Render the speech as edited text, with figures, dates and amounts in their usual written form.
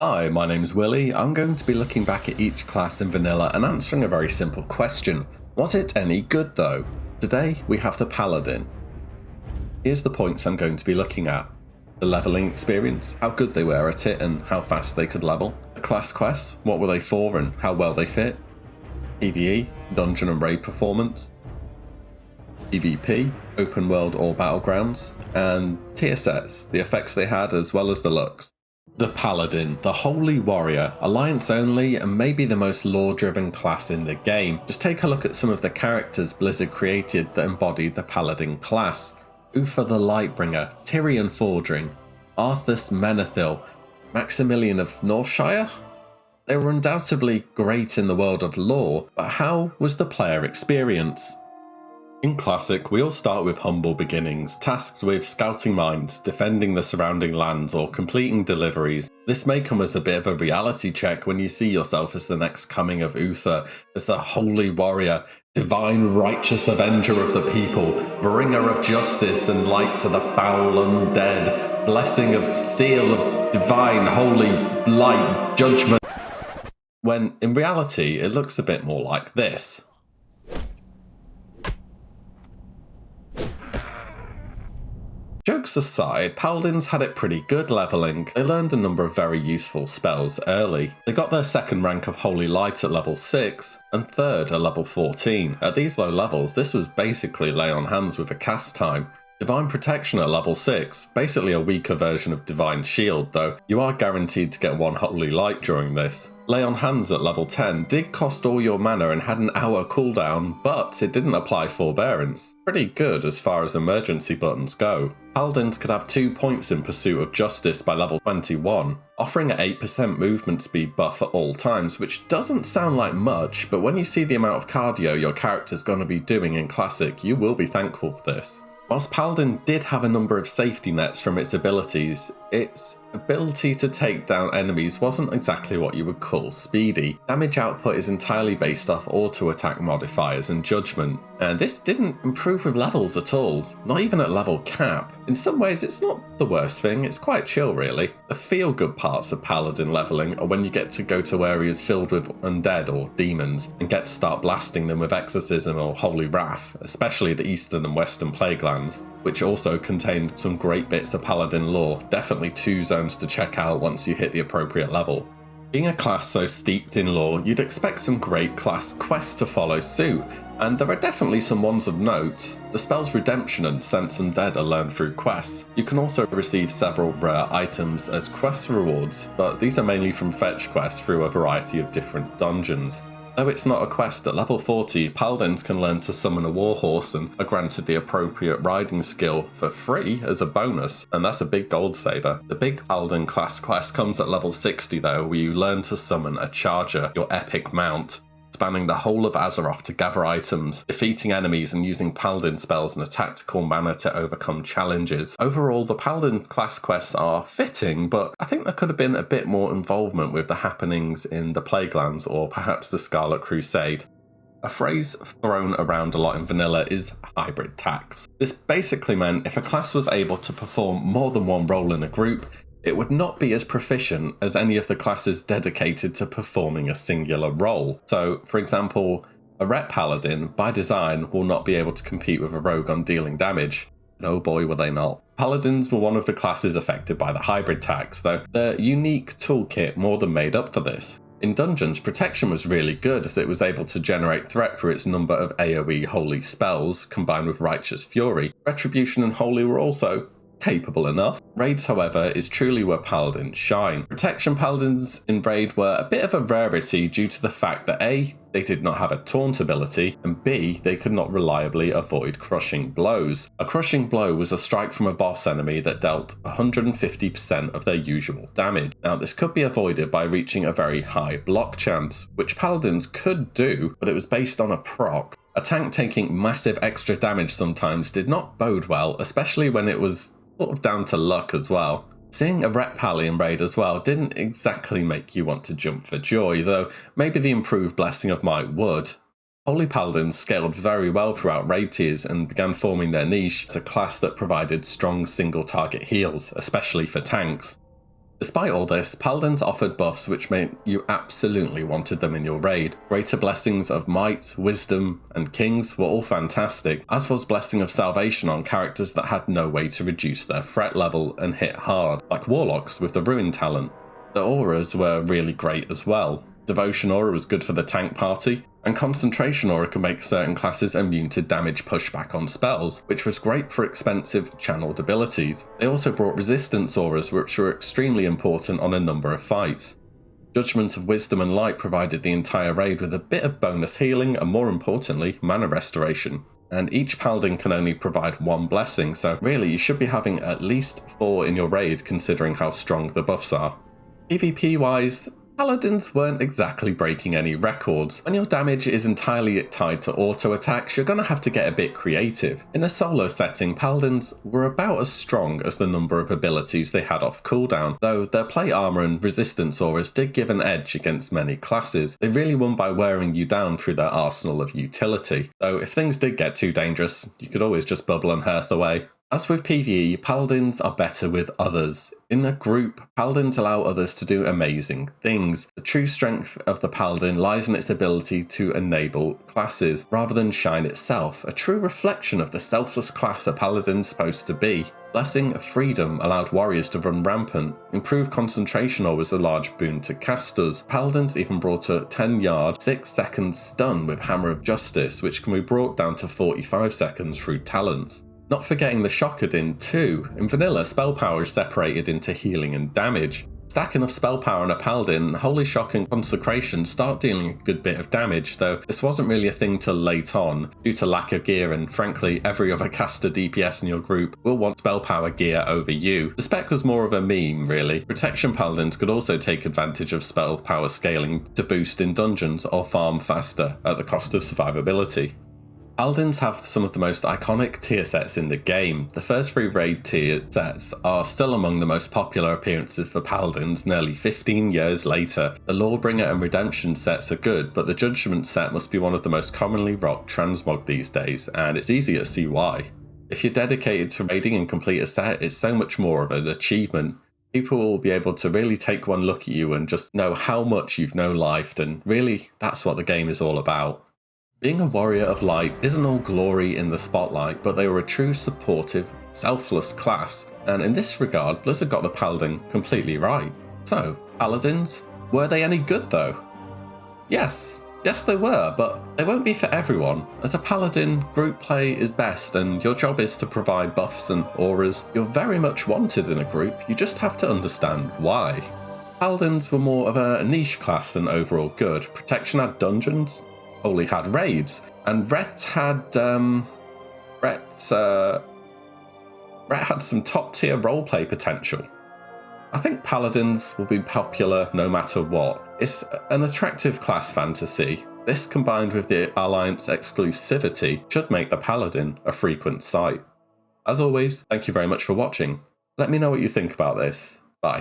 Hi, my name's Willie. I'm going to be looking back at each class in vanilla and answering a very simple question. Was it any good though? Today we have the Paladin. Here's the points I'm going to be looking at. The leveling experience, how good they were at it and how fast they could level. The class quests, what were they for and how well they fit. PvE, dungeon and raid performance. PvP, open world or battlegrounds. And tier sets, the effects they had as well as the looks. The Paladin, the holy warrior, alliance only and maybe the most lore-driven class in the game. Just take a look at some of the characters Blizzard created that embodied the Paladin class. Uther the Lightbringer, Tyrion Fordring, Arthas Menethil, Maximilian of Northshire? They were undoubtedly great in the world of lore, but how was the player experience? In Classic, we all start with humble beginnings, tasked with scouting mines, defending the surrounding lands, or completing deliveries. This may come as a bit of a reality check when you see yourself as the next coming of Uther, as the holy warrior, divine righteous avenger of the people, bringer of justice and light to the foul undead, blessing of seal of divine holy light judgment. When in reality, it looks a bit more like this. Jokes aside, Paladins had it pretty good leveling. They learned a number of very useful spells early. They got their second rank of Holy Light at level 6, and third at level 14. At these low levels, this was basically lay on hands with a cast time. Divine Protection at level 6, basically a weaker version of Divine Shield, though you are guaranteed to get one Holy Light during this. Lay on Hands at level 10 did cost all your mana and had an hour cooldown, but it didn't apply Forbearance. Pretty good as far as emergency buttons go. Paladins could have 2 points in Pursuit of Justice by level 21, offering an 8% movement speed buff at all times, which doesn't sound like much, but when you see the amount of cardio your character's going to be doing in Classic, you will be thankful for this. Whilst Paladin did have a number of safety nets from its ability to take down enemies wasn't exactly what you would call speedy. Damage output is entirely based off auto-attack modifiers and judgment, and this didn't improve with levels at all, not even at level cap. In some ways it's not the worst thing, it's quite chill really. The feel-good parts of Paladin leveling are when you get to go to areas filled with undead or demons and get to start blasting them with Exorcism or Holy Wrath, especially the Eastern and Western Plague Lands, which also contained some great bits of Paladin lore, definitely 2 zones to check out once you hit the appropriate level. Being a class so steeped in lore, you'd expect some great class quests to follow suit, and there are definitely some ones of note. The spells Redemption and Sense Undead are learned through quests. You can also receive several rare items as quest rewards, but these are mainly from fetch quests through a variety of different dungeons. Though it's not a quest, at level 40, Paladins can learn to summon a warhorse and are granted the appropriate riding skill for free as a bonus, and that's a big gold saver. The big Paladin class quest comes at level 60 though, where you learn to summon a charger, your epic mount, spanning the whole of Azeroth to gather items, defeating enemies and using Paladin spells in a tactical manner to overcome challenges. Overall, the Paladin class quests are fitting, but I think there could have been a bit more involvement with the happenings in the Plaguelands or perhaps the Scarlet Crusade. A phrase thrown around a lot in vanilla is hybrid tax. This basically meant if a class was able to perform more than one role in a group, it would not be as proficient as any of the classes dedicated to performing a singular role. So, for example, a Ret Paladin, by design, will not be able to compete with a rogue on dealing damage. And oh boy, were they not. Paladins were one of the classes affected by the hybrid tax, though their unique toolkit more than made up for this. In Dungeons, Protection was really good as it was able to generate threat through its number of AoE holy spells, combined with Righteous Fury. Retribution and Holy were also capable enough. Raids, however, is truly where Paladins shine. Protection Paladins in Raid were a bit of a rarity due to the fact that A, they did not have a taunt ability, and B, they could not reliably avoid crushing blows. A crushing blow was a strike from a boss enemy that dealt 150% of their usual damage. Now, this could be avoided by reaching a very high block chance, which Paladins could do, but it was based on a proc. A tank taking massive extra damage sometimes did not bode well, especially when it was sort of down to luck as well. Seeing a Ret Pally in Raid as well didn't exactly make you want to jump for joy, though maybe the improved Blessing of Might would. Holy Paladins scaled very well throughout raid tiers and began forming their niche as a class that provided strong single target heals, especially for tanks. Despite all this, Paladins offered buffs which meant you absolutely wanted them in your raid. Greater blessings of might, wisdom, and kings were all fantastic, as was blessing of salvation on characters that had no way to reduce their threat level and hit hard, like warlocks with the ruin talent. The auras were really great as well. Devotion aura was good for the tank party, and concentration aura can make certain classes immune to damage pushback on spells, which was great for expensive channeled abilities. They also brought resistance auras, which were extremely important on a number of fights. Judgment of Wisdom and Light provided the entire raid with a bit of bonus healing and, more importantly, mana restoration. And each paladin can only provide one blessing, so really you should be having at least 4 in your raid considering how strong the buffs are. PvP wise, Paladins weren't exactly breaking any records. When your damage is entirely tied to auto attacks, you're going to have to get a bit creative. In a solo setting, Paladins were about as strong as the number of abilities they had off cooldown, though their plate armor and resistance auras did give an edge against many classes. They really won by wearing you down through their arsenal of utility, though if things did get too dangerous, you could always just bubble and hearth away. As with PvE, Paladins are better with others. In a group, Paladins allow others to do amazing things. The true strength of the Paladin lies in its ability to enable classes, rather than shine itself, a true reflection of the selfless class a Paladin's supposed to be. Blessing of Freedom allowed warriors to run rampant. Improved concentration was a large boon to casters. Paladins even brought a 10-yard, 6-second stun with Hammer of Justice, which can be brought down to 45 seconds through talents. Not forgetting the Shockadin too. In vanilla, spell power is separated into healing and damage. Stack enough spell power on a Paladin, Holy Shock and Consecration start dealing a good bit of damage, though this wasn't really a thing till late on, due to lack of gear, and frankly every other caster DPS in your group will want spell power gear over you. The spec was more of a meme really. Protection Paladins could also take advantage of spell power scaling to boost in dungeons or farm faster at the cost of survivability. Paladins have some of the most iconic tier sets in the game. The first 3 raid tier sets are still among the most popular appearances for Paladins nearly 15 years later. The Lawbringer and Redemption sets are good, but the Judgment set must be one of the most commonly rocked transmog these days, and it's easy to see why. If you're dedicated to raiding and complete a set, it's so much more of an achievement. People will be able to really take one look at you and just know how much you've no-lifed, and really that's what the game is all about. Being a warrior of light isn't all glory in the spotlight, but they were a true supportive, selfless class, and in this regard, Blizzard got the Paladin completely right. So, Paladins, were they any good though? Yes they were, but they won't be for everyone. As a Paladin, group play is best, and your job is to provide buffs and auras. You're very much wanted in a group, you just have to understand why. Paladins were more of a niche class than overall good. Protection had dungeons, Holy had raids, and Ret had some top tier roleplay potential. I think Paladins will be popular no matter what. It's an attractive class fantasy. This combined with the Alliance exclusivity should make the Paladin a frequent sight. As always, thank you very much for watching. Let me know what you think about this.